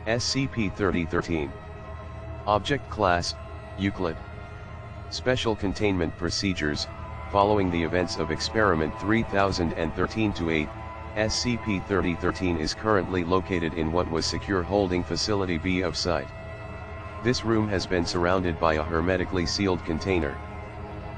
SCP-3013. Object Class, Euclid. Special Containment Procedures. Following the events of Experiment 3013-8, SCP-3013 is currently located in what was Secure Holding Facility B of Site. This room has been surrounded by a hermetically sealed container.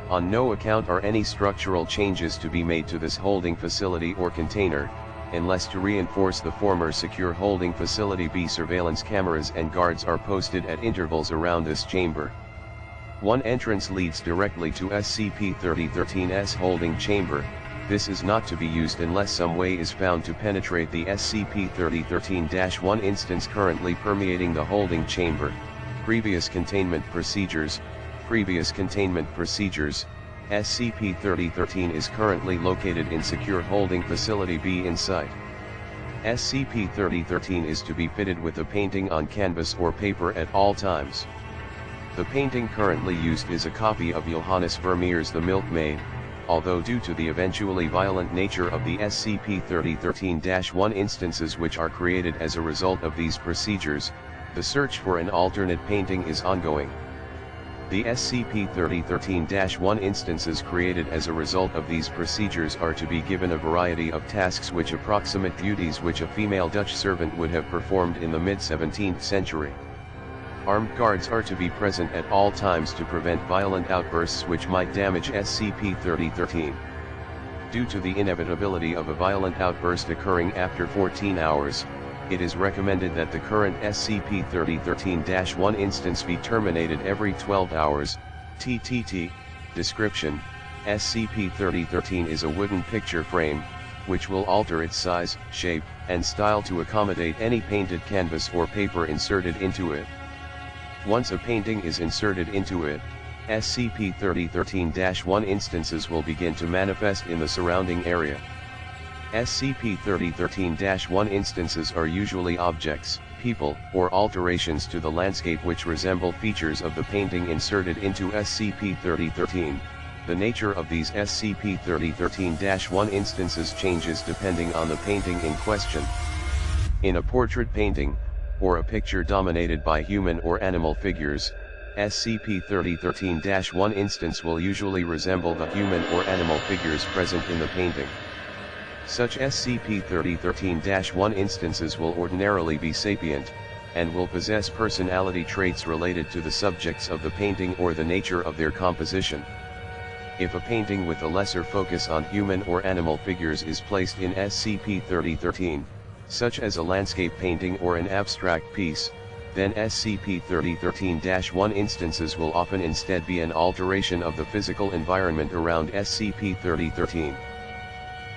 On no account are any structural changes to be made to this holding facility or container, unless to reinforce the former Secure Holding Facility B surveillance cameras and guards are posted at intervals around this chamber. One entrance leads directly to SCP-3013's holding chamber. This is not to be used unless some way is found to penetrate the SCP-3013-1 instance currently permeating the holding chamber. Previous Containment Procedures. Previous Containment Procedures. SCP-3013 is currently located in Secure Holding Facility B in site. SCP-3013 is to be fitted with a painting on canvas or paper at all times. The painting currently used is a copy of Johannes Vermeer's The Milkmaid, although due to the eventually violent nature of the SCP-3013-1 instances which are created as a result of these procedures, the search for an alternate painting is ongoing. The SCP-3013-1 instances created as a result of these procedures are to be given a variety of tasks which approximate duties which a female Dutch servant would have performed in the mid-17th century. Armed guards are to be present at all times to prevent violent outbursts which might damage SCP-3013. Due to the inevitability of a violent outburst occurring after 14 hours, it is recommended that the current SCP-3013-1 instance be terminated every 12 hours. TTT. Description: SCP-3013 is a wooden picture frame, which will alter its size, shape, and style to accommodate any painted canvas or paper inserted into it. Once a painting is inserted into it, SCP-3013-1 instances will begin to manifest in the surrounding area. SCP-3013-1 instances are usually objects, people, or alterations to the landscape which resemble features of the painting inserted into SCP-3013. The nature of these SCP-3013-1 instances changes depending on the painting in question. In a portrait painting, or a picture dominated by human or animal figures, SCP-3013-1 instance will usually resemble the human or animal figures present in the painting. Such SCP-3013-1 instances will ordinarily be sapient, and will possess personality traits related to the subjects of the painting or the nature of their composition. If a painting with a lesser focus on human or animal figures is placed in SCP-3013, such as a landscape painting or an abstract piece, then SCP-3013-1 instances will often instead be an alteration of the physical environment around SCP-3013.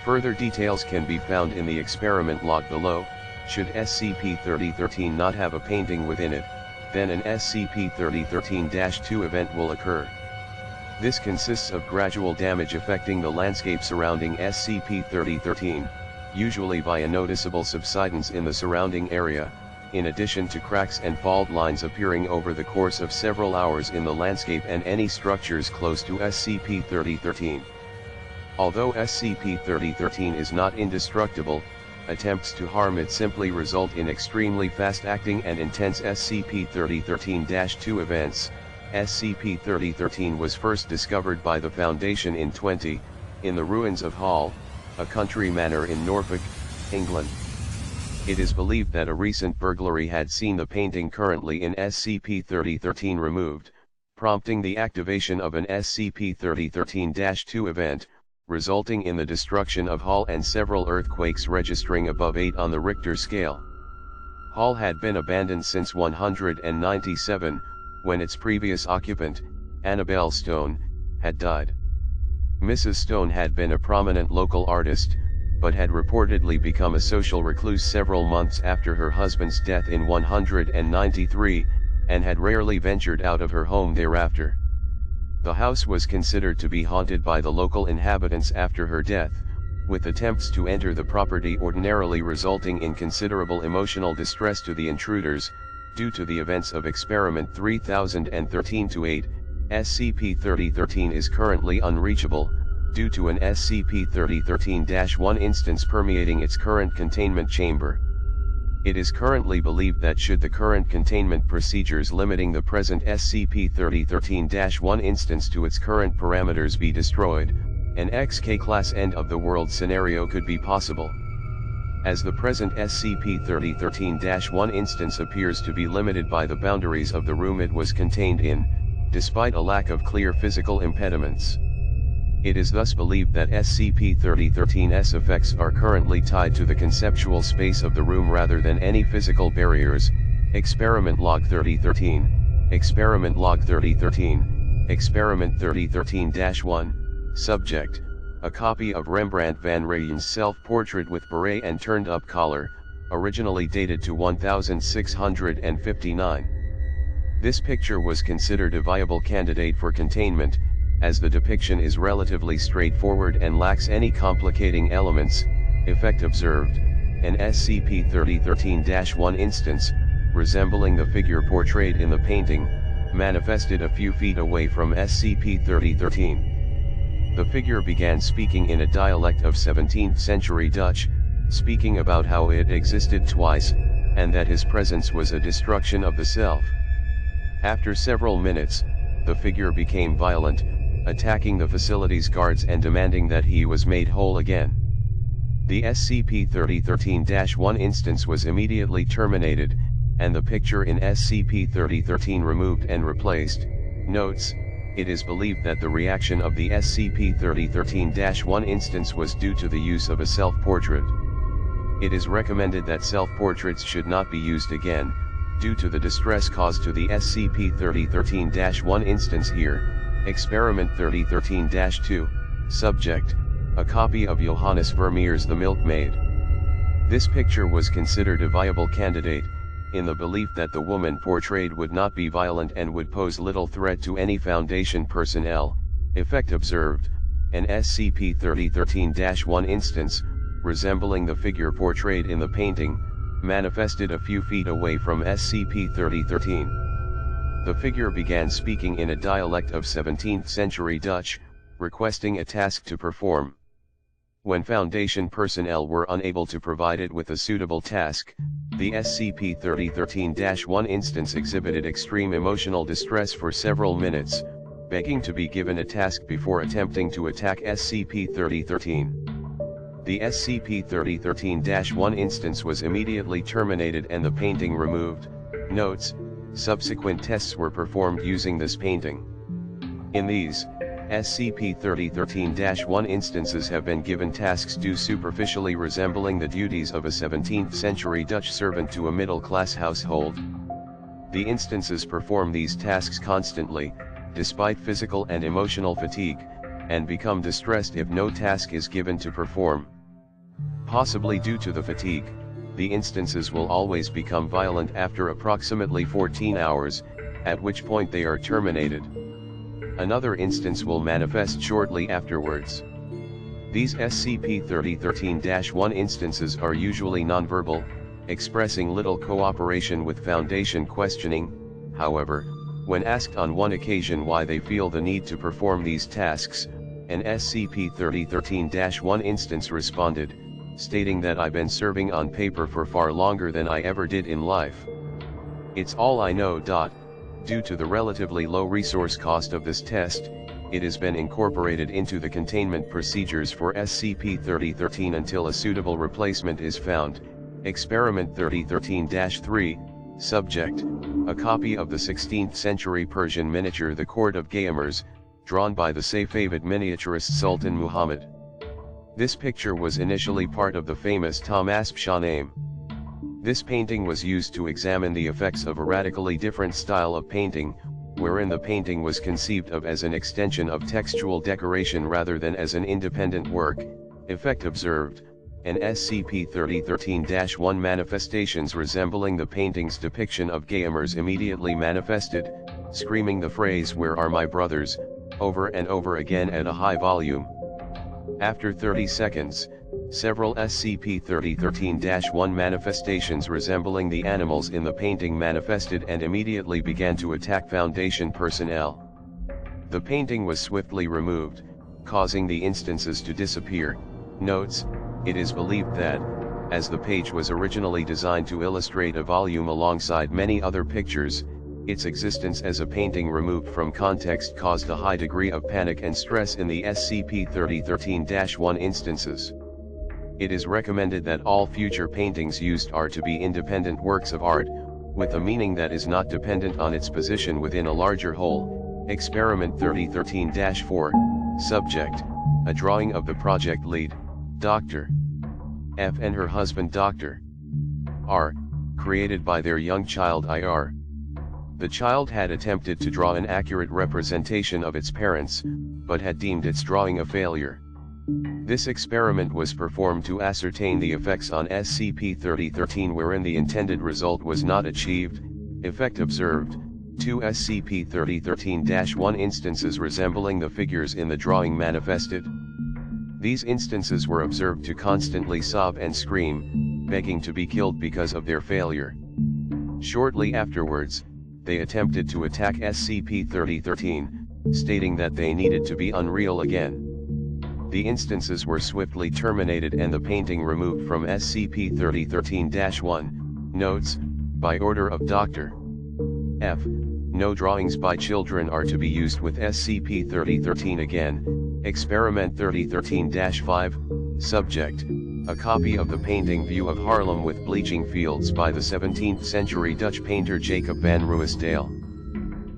Further details can be found in the experiment log below. Should SCP-3013 not have a painting within it, then an SCP-3013-2 event will occur. This consists of gradual damage affecting the landscape surrounding SCP-3013, usually via noticeable subsidence in the surrounding area, in addition to cracks and fault lines appearing over the course of several hours in the landscape and any structures close to SCP-3013. Although SCP-3013 is not indestructible, attempts to harm it simply result in extremely fast-acting and intense SCP-3013-2 events. SCP-3013 was first discovered by the Foundation in in the ruins of Hall, a country manor in Norfolk, England. It is believed that a recent burglary had seen the painting currently in SCP-3013 removed, prompting the activation of an SCP-3013-2 event, resulting in the destruction of Hall and several earthquakes registering above 8 on the Richter scale. Hall had been abandoned since 197, when its previous occupant, Annabelle Stone, had died. Mrs. Stone had been a prominent local artist, but had reportedly become a social recluse several months after her husband's death in 193, and had rarely ventured out of her home thereafter. The house was considered to be haunted by the local inhabitants after her death, with attempts to enter the property ordinarily resulting in considerable emotional distress to the intruders. Due to the events of Experiment 3013-8, SCP-3013 is currently unreachable, due to an SCP-3013-1 instance permeating its current containment chamber. It is currently believed that should the current containment procedures limiting the present SCP-3013-1 instance to its current parameters be destroyed, an XK-class end of the world scenario could be possible. As the present SCP-3013-1 instance appears to be limited by the boundaries of the room it was contained in, despite a lack of clear physical impediments. It is thus believed that SCP-3013's effects are currently tied to the conceptual space of the room rather than any physical barriers. Experiment Log 3013, Experiment Log 3013, Experiment 3013-1, Subject, a copy of Rembrandt van Rayen's self-portrait with beret and turned-up collar, originally dated to 1659. This picture was considered a viable candidate for containment, as the depiction is relatively straightforward and lacks any complicating elements. Effect observed, an SCP-3013-1 instance, resembling the figure portrayed in the painting, manifested a few feet away from SCP-3013. The figure began speaking in a dialect of 17th century Dutch, speaking about how it existed twice, and that his presence was a destruction of the self. After several minutes, the figure became violent, attacking the facility's guards and demanding that he was made whole again. The SCP-3013-1 instance was immediately terminated, and the picture in SCP-3013 removed and replaced. Notes: it is believed that the reaction of the SCP-3013-1 instance was due to the use of a self-portrait. It is recommended that self-portraits should not be used again, due to the distress caused to the SCP-3013-1 instance here. Experiment 3013-2, Subject, a copy of Johannes Vermeer's The Milkmaid. This picture was considered a viable candidate, in the belief that the woman portrayed would not be violent and would pose little threat to any Foundation personnel. Effect observed, an SCP-3013-1 instance, resembling the figure portrayed in the painting, manifested a few feet away from SCP-3013. The figure began speaking in a dialect of 17th century Dutch, requesting a task to perform. When Foundation personnel were unable to provide it with a suitable task, the SCP-3013-1 instance exhibited extreme emotional distress for several minutes, begging to be given a task before attempting to attack SCP-3013. The SCP-3013-1 instance was immediately terminated and the painting removed. Notes: subsequent tests were performed using this painting. In these, SCP-3013-1 instances have been given tasks due superficially resembling the duties of a 17th century Dutch servant to a middle-class household. The instances perform these tasks constantly, despite physical and emotional fatigue, and become distressed if no task is given to perform. Possibly due to the fatigue, the instances will always become violent after approximately 14 hours, at which point they are terminated. Another instance will manifest shortly afterwards. These SCP-3013-1 instances are usually nonverbal, expressing little cooperation with Foundation questioning. However, when asked on one occasion why they feel the need to perform these tasks, an SCP-3013-1 instance responded, stating that "I've been serving on paper for far longer than I ever did in life. It's all I know." Due to the relatively low resource cost of this test, it has been incorporated into the containment procedures for SCP-3013 until a suitable replacement is found. Experiment 3013-3, Subject, a copy of the 16th century Persian miniature The Court of Gayamers, drawn by the Safavid miniaturist Sultan Muhammad. This picture was initially part of the famous Tahmasp Shahnameh. This painting was used to examine the effects of a radically different style of painting, wherein the painting was conceived of as an extension of textual decoration rather than as an independent work. Effect observed, an SCP-3013-1 manifestations resembling the painting's depiction of Gayamers immediately manifested, screaming the phrase "Where are my brothers?" over and over again at a high volume. After 30 seconds, several SCP-3013-1 manifestations resembling the animals in the painting manifested and immediately began to attack Foundation personnel. The painting was swiftly removed, causing the instances to disappear. Notes: it is believed that, as the page was originally designed to illustrate a volume alongside many other pictures. Its existence as a painting removed from context caused a high degree of panic and stress in the SCP-3013-1 instances. It is recommended that all future paintings used are to be independent works of art, with a meaning that is not dependent on its position within a larger whole. Experiment 3013-4, Subject, a drawing of the project lead, Dr. F and her husband Dr. R, created by their young child IR. The child had attempted to draw an accurate representation of its parents, but had deemed its drawing a failure. This experiment was performed to ascertain the effects on SCP-3013 wherein the intended result was not achieved. Effect observed: 2 SCP-3013-1 instances resembling the figures in the drawing manifested. These instances were observed to constantly sob and scream, begging to be killed because of their failure. Shortly afterwards, they attempted to attack SCP-3013, stating that they needed to be unreal again. The instances were swiftly terminated and the painting removed from SCP-3013-1. Notes: by order of Dr. F, no drawings by children are to be used with SCP-3013 again. Experiment 3013-5, Subject, a copy of the painting View of Haarlem with Bleaching Fields by the 17th century Dutch painter Jacob van Ruysdael.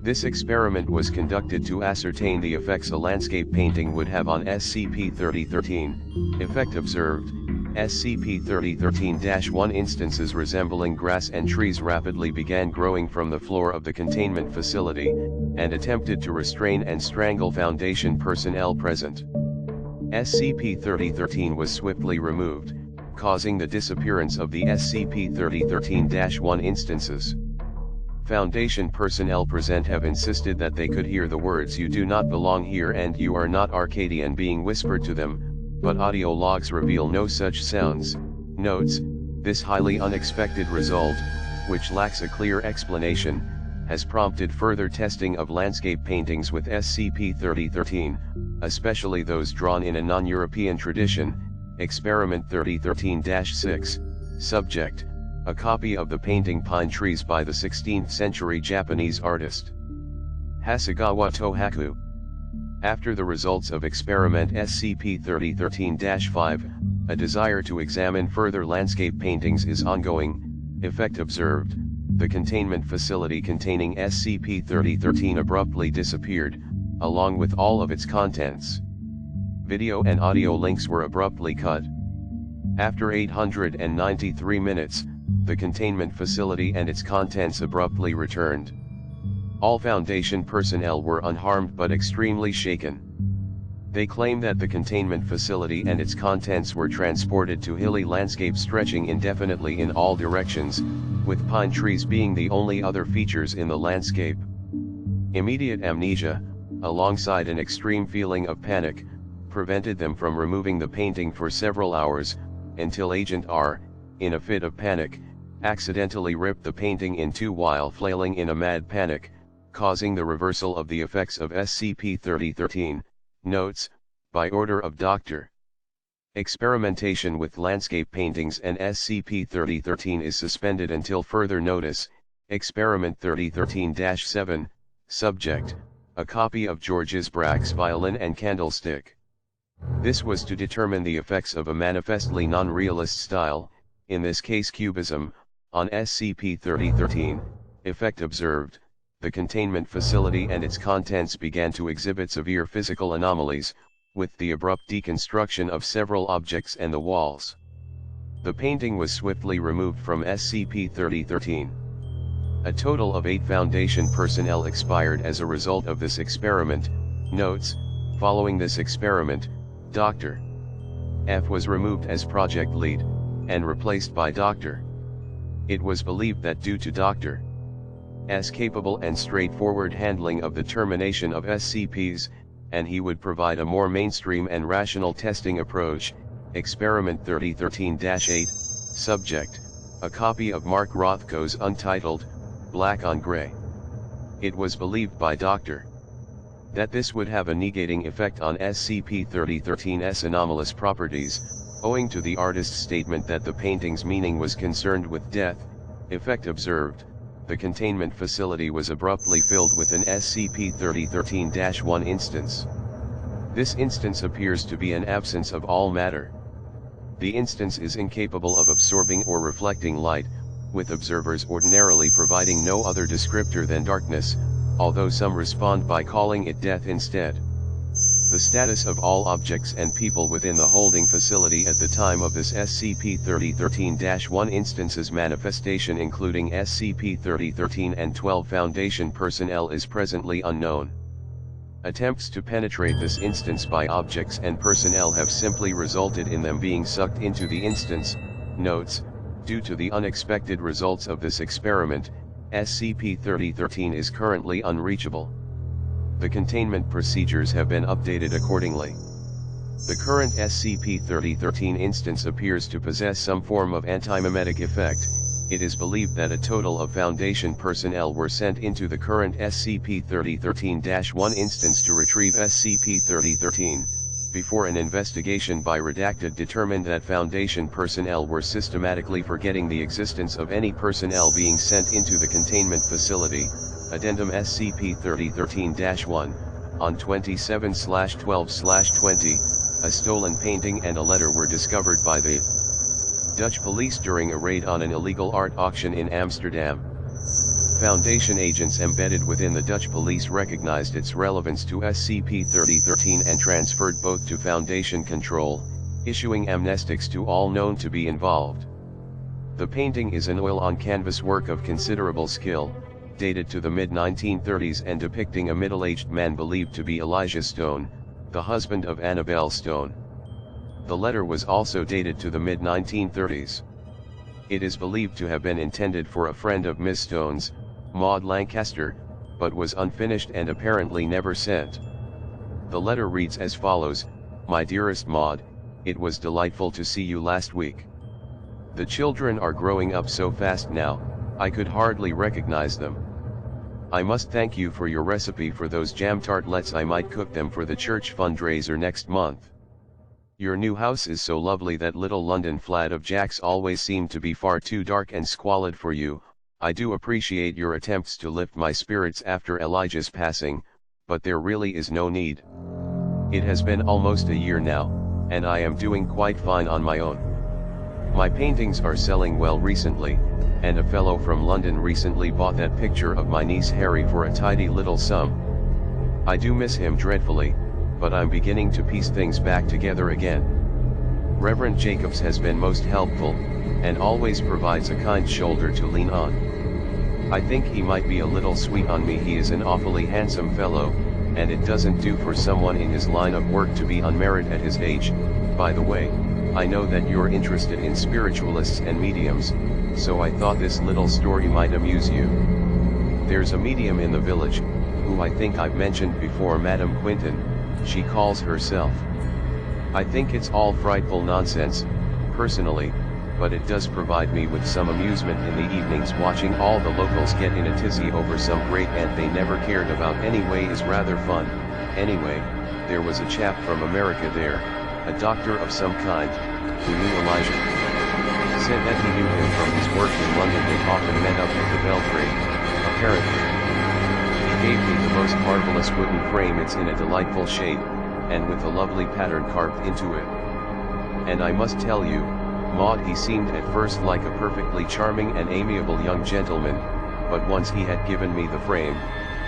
This experiment was conducted to ascertain the effects a landscape painting would have on SCP-3013. Effect observed: SCP-3013-1 instances resembling grass and trees rapidly began growing from the floor of the containment facility, and attempted to restrain and strangle Foundation personnel present. SCP-3013 was swiftly removed, causing the disappearance of the SCP-3013-1 instances. Foundation personnel present have insisted that they could hear the words "You do not belong here" and "You are not Arcadian" being whispered to them, but audio logs reveal no such sounds. Notes: this highly unexpected result, which lacks a clear explanation, has prompted further testing of landscape paintings with SCP-3013, especially those drawn in a non-European tradition. Experiment 3013-6, Subject, a copy of the painting Pine Trees by the 16th century Japanese artist Hasegawa Tohaku. After the results of experiment SCP-3013-5, a desire to examine further landscape paintings is ongoing. Effect observed: the containment facility containing SCP-3013 abruptly disappeared, along with all of its contents. Video and audio links were abruptly cut. After 893 minutes, the containment facility and its contents abruptly returned. All Foundation personnel were unharmed but extremely shaken. They claim that the containment facility and its contents were transported to hilly landscape stretching indefinitely in all directions, with pine trees being the only other features in the landscape. Immediate amnesia, alongside an extreme feeling of panic, prevented them from removing the painting for several hours, until Agent R, in a fit of panic, accidentally ripped the painting in two while flailing in a mad panic, causing the reversal of the effects of SCP-3013. Notes: by order of Dr. Experimentation with landscape paintings and SCP-3013 is suspended until further notice. Experiment 3013-7, Subject, a copy of Georges Braque's Violin and Candlestick. This was to determine the effects of a manifestly non-realist style, in this case Cubism, on SCP-3013. Effect observed: the containment facility and its contents began to exhibit severe physical anomalies, with the abrupt deconstruction of several objects and the walls. The painting was swiftly removed from SCP-3013. A total of 8 Foundation personnel expired as a result of this experiment. Notes: following this experiment, Dr. F was removed as project lead, and replaced by Dr. It was believed that due to Dr. S capable and straightforward handling of the termination of SCPs, and he would provide a more mainstream and rational testing approach. Experiment 3013-8, Subject, a copy of Mark Rothko's untitled, Black on Gray. It was believed by Dr. that this would have a negating effect on SCP-3013's anomalous properties, Owing to the artist's statement that the painting's meaning was concerned with death, effect observed, the containment facility was abruptly filled with an SCP-3013-1 instance. This instance appears to be an absence of all matter. The instance is incapable of absorbing or reflecting light, with observers ordinarily providing no other descriptor than darkness, although some respond by calling it death instead. The status of all objects and people within the holding facility at the time of this SCP-3013-1 instance's manifestation, including SCP-3013 and 12 Foundation personnel, is presently unknown. Attempts to penetrate this instance by objects and personnel have simply resulted in them being sucked into the instance. Notes: due to the unexpected results of this experiment, SCP-3013 is currently unreachable. The containment procedures have been updated accordingly. The current SCP-3013 instance appears to possess some form of antimemetic effect. It is believed that a total of Foundation personnel were sent into the current SCP-3013-1 instance to retrieve SCP-3013, before an investigation by Redacted determined that Foundation personnel were systematically forgetting the existence of any personnel being sent into the containment facility. Addendum SCP-3013-1, on 27/12/20, a stolen painting and a letter were discovered by the Dutch police during a raid on an illegal art auction in Amsterdam. Foundation agents embedded within the Dutch police recognized its relevance to SCP-3013 and transferred both to Foundation control, issuing amnestics to all known to be involved. The painting is an oil-on-canvas work of considerable skill, dated to the mid-1930s and depicting a middle-aged man believed to be Elijah Stone, the husband of Annabelle Stone. The letter was also dated to the mid-1930s. It is believed to have been intended for a friend of Miss Stone's, Maud Lancaster, but was unfinished and apparently never sent. The letter reads as follows: "My dearest Maud, it was delightful to see you last week. The children are growing up so fast now, I could hardly recognize them. I must thank you for your recipe for those jam tartlets. I might cook them for the church fundraiser next month. Your new house is so lovely. That little London flat of Jack's always seemed to be far too dark and squalid for you. I do appreciate your attempts to lift my spirits after Elijah's passing, but there really is no need. It has been almost a year now, and I am doing quite fine on my own. My paintings are selling well recently, and a fellow from London recently bought that picture of my niece Harry for a tidy little sum. I do miss him dreadfully, but I'm beginning to piece things back together again. Reverend Jacobs has been most helpful, and always provides a kind shoulder to lean on. I think he might be a little sweet on me. He is an awfully handsome fellow, and it doesn't do for someone in his line of work to be unmarried at his age. By the way, I know that you're interested in spiritualists and mediums, so I thought this little story might amuse you. There's a medium in the village, who I think I've mentioned before, Madame Quinton, she calls herself. I think it's all frightful nonsense, personally, but it does provide me with some amusement in the evenings. Watching all the locals get in a tizzy over some great aunt they never cared about anyway is rather fun. Anyway, there was a chap from America there, a doctor of some kind, who knew Elijah. Said that he knew him from his work in London. They often met up at the Belgrade, apparently. He gave me the most marvelous wooden frame. It's in a delightful shape, and with a lovely pattern carved into it. And I must tell you, Maud, he seemed at first like a perfectly charming and amiable young gentleman, but once he had given me the frame,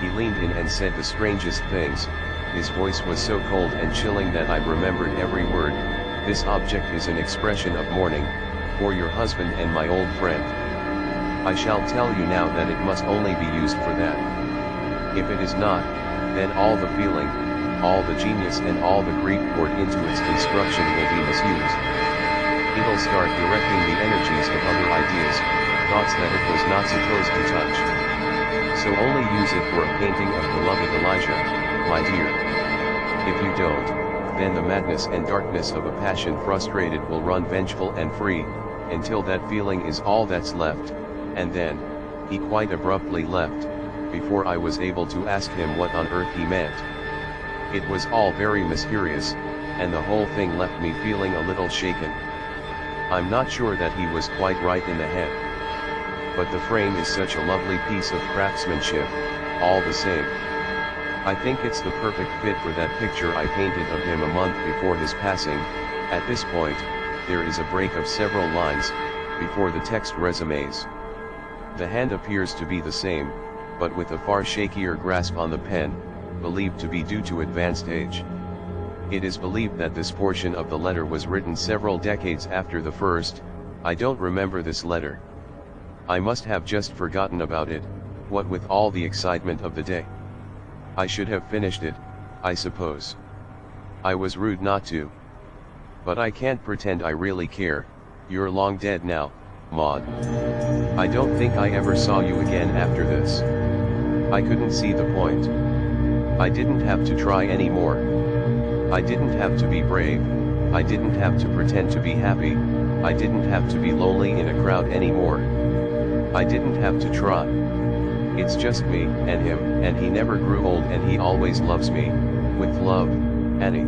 he leaned in and said the strangest things. His voice was so cold and chilling that I remembered every word. This object is an expression of mourning, for your husband and my old friend. I shall tell you now that it must only be used for that. If it is not, then all the feeling, all the genius and all the grief poured into its construction will be misused. It'll start directing the energies of other ideas, thoughts that it was not supposed to touch. So only use it for a painting of beloved Elijah, my dear. If you don't, then the madness and darkness of a passion frustrated will run vengeful and free, until that feeling is all that's left, and then, he quite abruptly left, before I was able to ask him what on earth he meant. It was all very mysterious, and the whole thing left me feeling a little shaken. I'm not sure that he was quite right in the head. But the frame is such a lovely piece of craftsmanship, all the same. I think it's the perfect fit for that picture I painted of him a month before his passing. At this point, there is a break of several lines, before the text resumes. The hand appears to be the same, but with a far shakier grasp on the pen, believed to be due to advanced age. It is believed that this portion of the letter was written several decades after the first. I don't remember this letter. I must have just forgotten about it, what with all the excitement of the day. I should have finished it, I suppose. I was rude not to. But I can't pretend I really care. You're long dead now, Maud. I don't think I ever saw you again after this. I couldn't see the point. I didn't have to try anymore. I didn't have to be brave, I didn't have to pretend to be happy, I didn't have to be lonely in a crowd anymore. I didn't have to try. It's just me and him, and he never grew old, and he always loves me. With love, Annie.